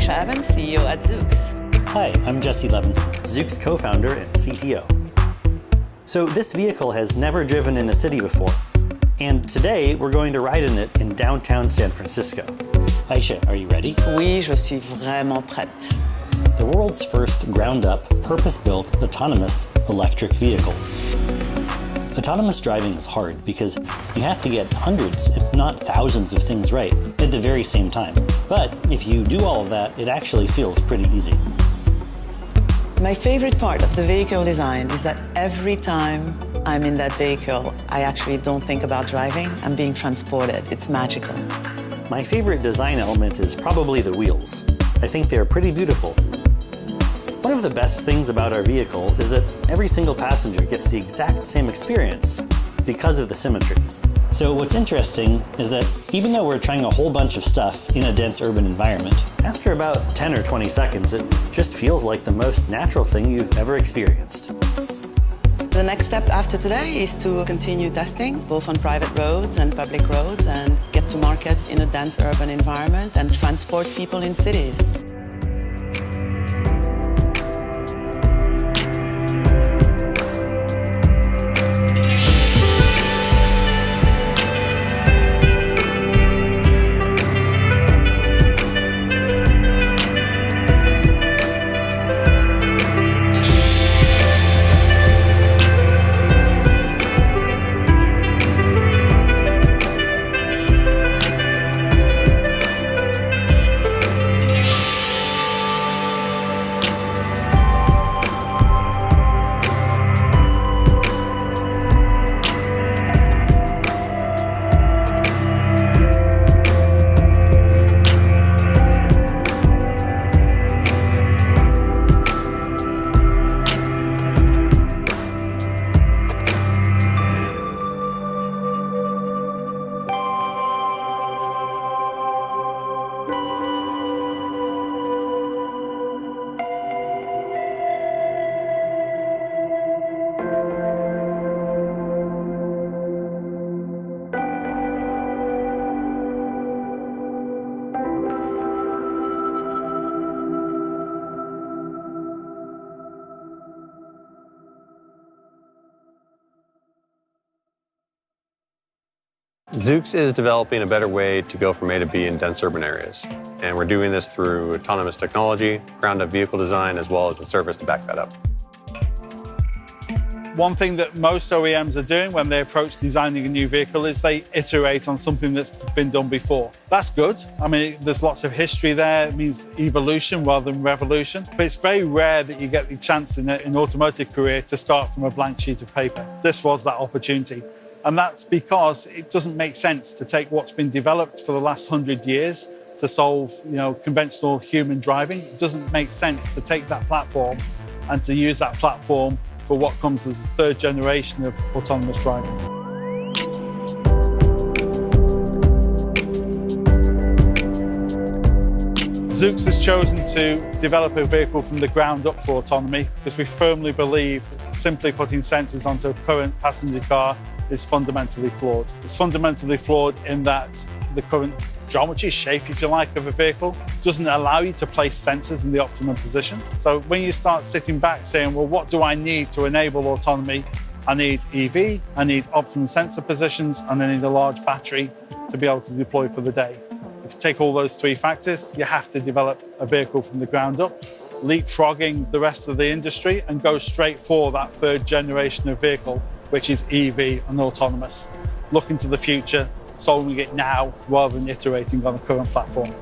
Aisha Evans, CEO at Zoox. Hi, I'm Jesse Levinson, Zoox co-founder and CTO. So this vehicle has never driven in a city before, and today we're going to ride in it in downtown San Francisco. Aisha, are you ready? Oui, je suis vraiment prête. The world's first ground-up, purpose-built, autonomous electric vehicle. Autonomous driving is hard because you have to get hundreds, if not thousands of things right at the very same time. But if you do all of that, it actually feels pretty easy. My favorite part of the vehicle design is that every time I'm in that vehicle, I actually don't think about driving. I'm being transported. It's magical. My favorite design element is probably the wheels. I think they're pretty beautiful. One of the best things about our vehicle is that every single passenger gets the exact same experience because of the symmetry. So what's interesting is that even though we're trying a whole bunch of stuff in a dense urban environment, after about 10 or 20 seconds, it just feels like the most natural thing you've ever experienced. The next step after today is to continue testing, both on private roads and public roads, and get to market in a dense urban environment and transport people in cities. Zoox is developing a better way to go from A to B in dense urban areas. And we're doing this through autonomous technology, ground-up vehicle design, as well as the service to back that up. One thing that most OEMs are doing when they approach designing a new vehicle is they iterate on something that's been done before. That's good. I mean, there's lots of history there. It means evolution rather than revolution. But it's very rare that you get the chance in an automotive career to start from a blank sheet of paper. This was that opportunity. And that's because it doesn't make sense to take what's been developed for the last 100 years to solve, conventional human driving. It doesn't make sense to take that platform and to use that platform for what comes as the third generation of autonomous driving. Zoox has chosen to develop a vehicle from the ground up for autonomy because we firmly believe that simply putting sensors onto a current passenger car is fundamentally flawed. It's fundamentally flawed in that the current geometry, shape, if you like, of a vehicle doesn't allow you to place sensors in the optimum position. So when you start sitting back saying, well, what do I need to enable autonomy? I need EV, I need optimum sensor positions, and I need a large battery to be able to deploy for the day. If you take all those three factors, you have to develop a vehicle from the ground up, leapfrogging the rest of the industry and go straight for that third generation of vehicle, which is EV and autonomous. Looking to the future, solving it now rather than iterating on the current platform.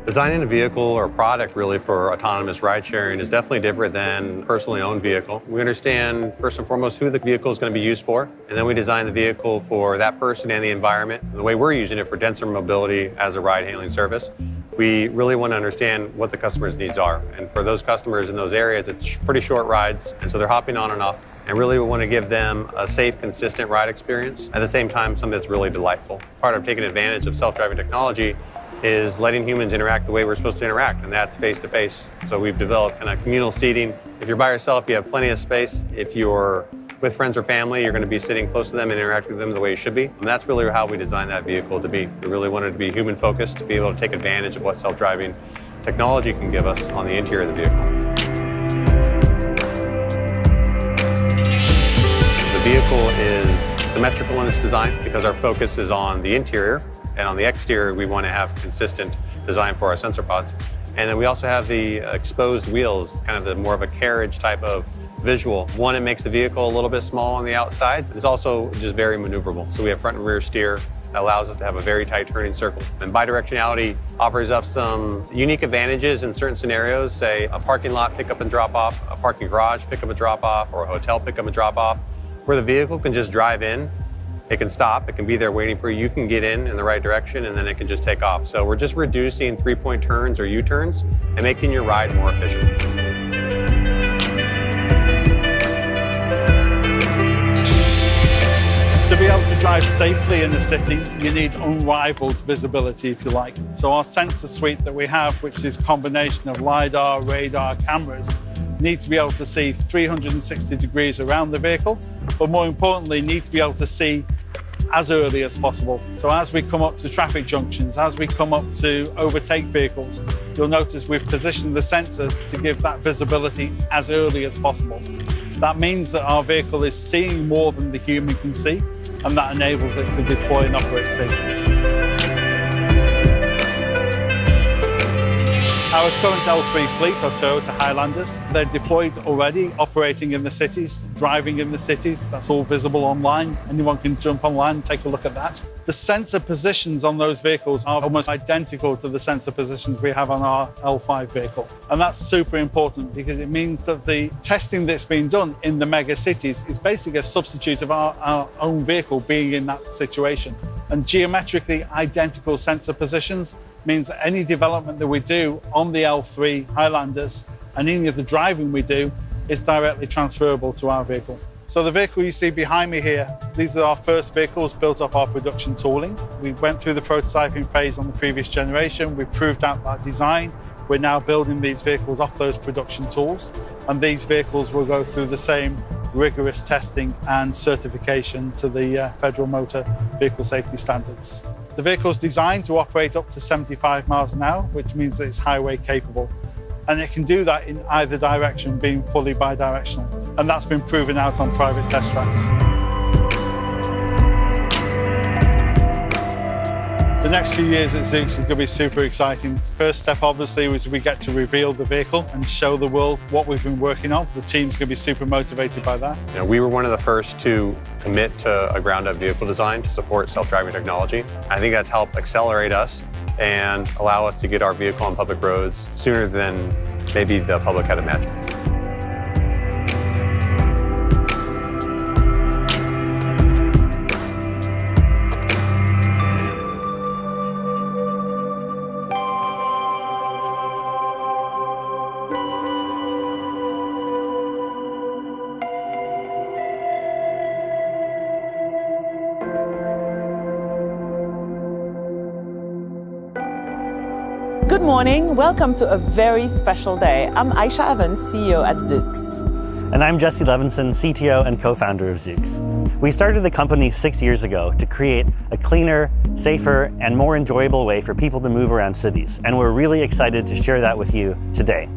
Designing a vehicle or a product really for autonomous ride sharing is definitely different than a personally owned vehicle. We understand first and foremost who the vehicle is going to be used for, and then we design the vehicle for that person and the environment. And the way we're using it for denser mobility as a ride-hailing service, we really want to understand what the customer's needs are. And for those customers in those areas, it's pretty short rides, and so they're hopping on and off And really we want to give them a safe, consistent ride experience. At the same time, something that's really delightful. Part of taking advantage of self-driving technology is letting humans interact the way we're supposed to interact, and that's face-to-face. So we've developed kind of communal seating. If you're by yourself, you have plenty of space. If you're with friends or family, you're going to be sitting close to them and interacting with them the way you should be. And that's really how we designed that vehicle to be. We really wanted it to be human-focused, to be able to take advantage of what self-driving technology can give us on the interior of the vehicle. The vehicle is symmetrical in its design because our focus is on the interior, and on the exterior we want to have consistent design for our sensor pods. And then we also have the exposed wheels, kind of more of a carriage type of visual. One, it makes the vehicle a little bit small on the outsides. It's also just very maneuverable. So we have front and rear steer that allows us to have a very tight turning circle. And bidirectionality offers us some unique advantages in certain scenarios, say a parking lot pickup and drop off, a parking garage pickup and drop off, or a hotel pickup and drop off, where the vehicle can just drive in, it can stop, it can be there waiting for you, you can get in the right direction, and then it can just take off. So we're just reducing three-point turns or U-turns and making your ride more efficient. To be able to drive safely in the city, you need unrivaled visibility, if you like. So our sensor suite that we have, which is a combination of LiDAR, radar, cameras, need to be able to see 360 degrees around the vehicle, but more importantly, need to be able to see as early as possible. So as we come up to traffic junctions, as we come up to overtake vehicles, you'll notice we've positioned the sensors to give that visibility as early as possible. That means that our vehicle is seeing more than the human can see, and that enables it to deploy and operate safely. Our current L3 fleet are Toyota Highlanders. They're deployed already, operating in the cities, driving in the cities. That's all visible online. Anyone can jump online and take a look at that. The sensor positions on those vehicles are almost identical to the sensor positions we have on our L5 vehicle. And that's super important because it means that the testing that's being done in the mega cities is basically a substitute of our own vehicle being in that situation. And geometrically identical sensor positions means that any development that we do on the L3 Highlanders and any of the driving we do is directly transferable to our vehicle. So the vehicle you see behind me here, these are our first vehicles built off our production tooling. We went through the prototyping phase on the previous generation. We proved out that design. We're now building these vehicles off those production tools, and these vehicles will go through the same rigorous testing and certification to the Federal Motor Vehicle Safety Standards. The vehicle is designed to operate up to 75 miles an hour, which means that it's highway capable. And it can do that in either direction, being fully bidirectional. And that's been proven out on private test tracks. The next few years at Zoox is going to be super exciting. The first step, obviously, was we get to reveal the vehicle and show the world what we've been working on. The team's going to be super motivated by that. You know, we were one of the first to commit to a ground-up vehicle design to support self-driving technology. I think that's helped accelerate us and allow us to get our vehicle on public roads sooner than maybe the public had imagined. Good morning, welcome to a very special day. I'm Aisha Evans, CEO at Zoox. And I'm Jesse Levinson, CTO and co-founder of Zoox. We started the company 6 years ago to create a cleaner, safer, and more enjoyable way for people to move around cities. And we're really excited to share that with you today.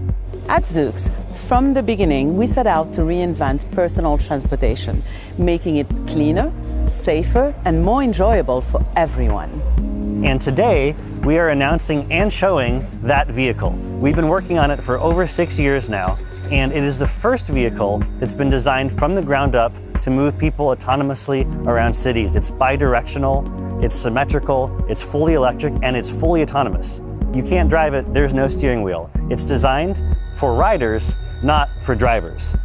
At Zoox, from the beginning, we set out to reinvent personal transportation, making it cleaner, safer, and more enjoyable for everyone. And today, we are announcing and showing that vehicle. We've been working on it for over 6 years now, and it is the first vehicle that's been designed from the ground up to move people autonomously around cities. It's bidirectional, it's symmetrical, it's fully electric, and it's fully autonomous. You can't drive it, there's no steering wheel. It's designed for riders, not for drivers.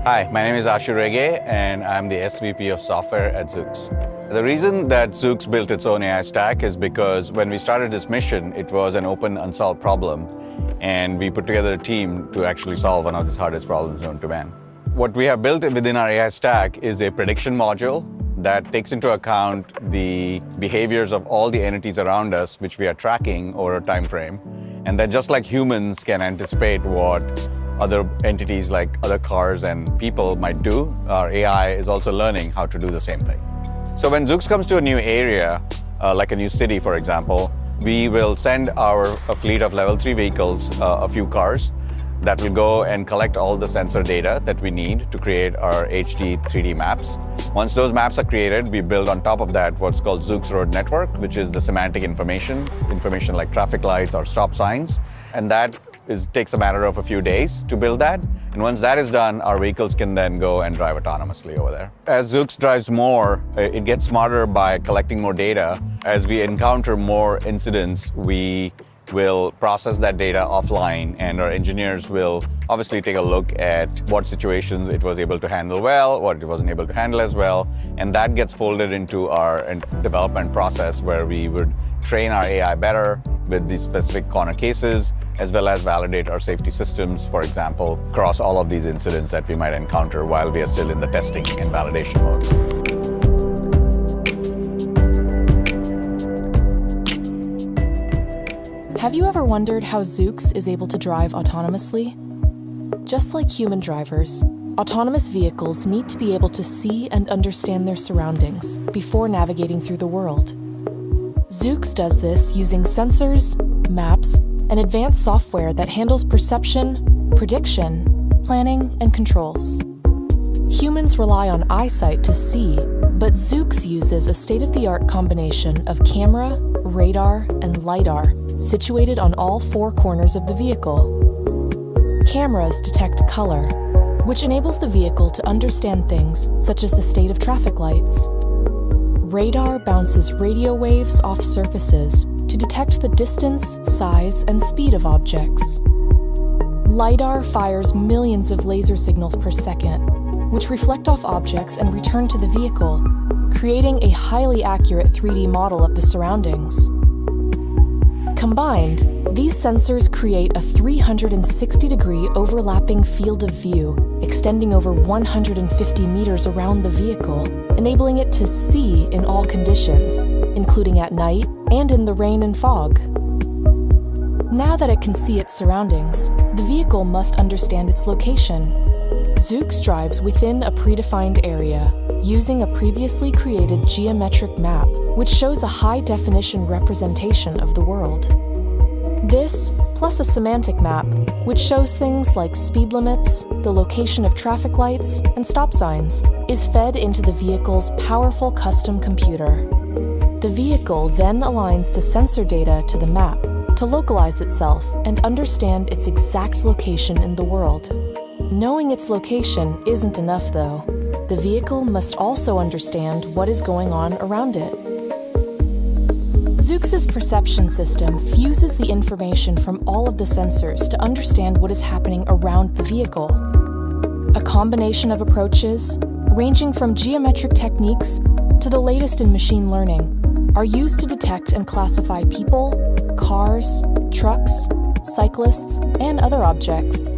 Hi, my name is Ashu Rege, and I'm the SVP of software at Zoox. The reason that Zoox built its own AI stack is because when we started this mission, it was an open, unsolved problem, and we put together a team to actually solve one of the hardest problems known to man. What we have built within our AI stack is a prediction module that takes into account the behaviors of all the entities around us, which we are tracking over a time frame. And then just like humans can anticipate what other entities like other cars and people might do, our AI is also learning how to do the same thing. So when Zoox comes to a new area, like a new city, for example, we will send a fleet of level 3 vehicles, a few cars, that will go and collect all the sensor data that we need to create our HD 3D maps. Once those maps are created, we build on top of that what's called Zoox Road Network, which is the semantic information like traffic lights or stop signs. And that takes a matter of a few days to build that. And once that is done, our vehicles can then go and drive autonomously over there. As Zoox drives more, it gets smarter by collecting more data. As we encounter more incidents, we will process that data offline, and our engineers will obviously take a look at what situations it was able to handle well, what it wasn't able to handle as well, and that gets folded into our development process where we would train our AI better with these specific corner cases, as well as validate our safety systems, for example, across all of these incidents that we might encounter while we are still in the testing and validation mode. Have you ever wondered how Zoox is able to drive autonomously? Just like human drivers, autonomous vehicles need to be able to see and understand their surroundings before navigating through the world. Zoox does this using sensors, maps, and advanced software that handles perception, prediction, planning, and controls. Humans rely on eyesight to see, but Zoox uses a state-of-the-art combination of camera, radar, and LiDAR situated on all 4 corners of the vehicle. Cameras detect color, which enables the vehicle to understand things such as the state of traffic lights. Radar bounces radio waves off surfaces to detect the distance, size, and speed of objects. LiDAR fires millions of laser signals per second, which reflect off objects and return to the vehicle, creating a highly accurate 3D model of the surroundings. Combined, these sensors create a 360-degree overlapping field of view extending over 150 meters around the vehicle, enabling it to see in all conditions, including at night and in the rain and fog. Now that it can see its surroundings, the vehicle must understand its location. Zoox drives within a predefined area, using a previously created geometric map, which shows a high-definition representation of the world. This, plus a semantic map, which shows things like speed limits, the location of traffic lights, and stop signs, is fed into the vehicle's powerful custom computer. The vehicle then aligns the sensor data to the map to localize itself and understand its exact location in the world. Knowing its location isn't enough, though. The vehicle must also understand what is going on around it. Zoox's perception system fuses the information from all of the sensors to understand what is happening around the vehicle. A combination of approaches, ranging from geometric techniques to the latest in machine learning, are used to detect and classify people, cars, trucks, cyclists, and other objects.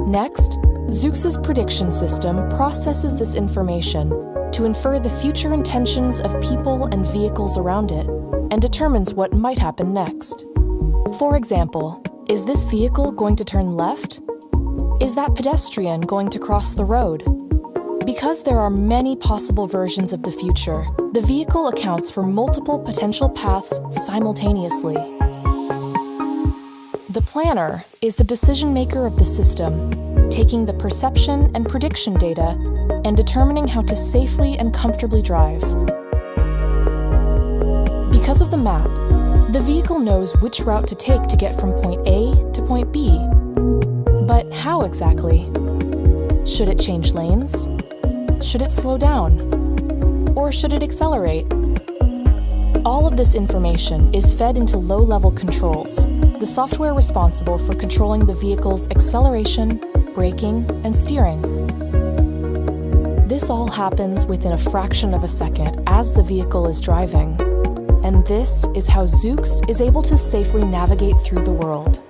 Next, Zoox's prediction system processes this information to infer the future intentions of people and vehicles around it and determines what might happen next. For example, is this vehicle going to turn left? Is that pedestrian going to cross the road? Because there are many possible versions of the future, the vehicle accounts for multiple potential paths simultaneously. The planner is the decision maker of the system, taking the perception and prediction data and determining how to safely and comfortably drive. Because of the map, the vehicle knows which route to take to get from point A to point B. But how exactly? Should it change lanes? Should it slow down? Or should it accelerate? All of this information is fed into low-level controls, the software responsible for controlling the vehicle's acceleration, braking, and steering. This all happens within a fraction of a second as the vehicle is driving. And this is how Zoox is able to safely navigate through the world.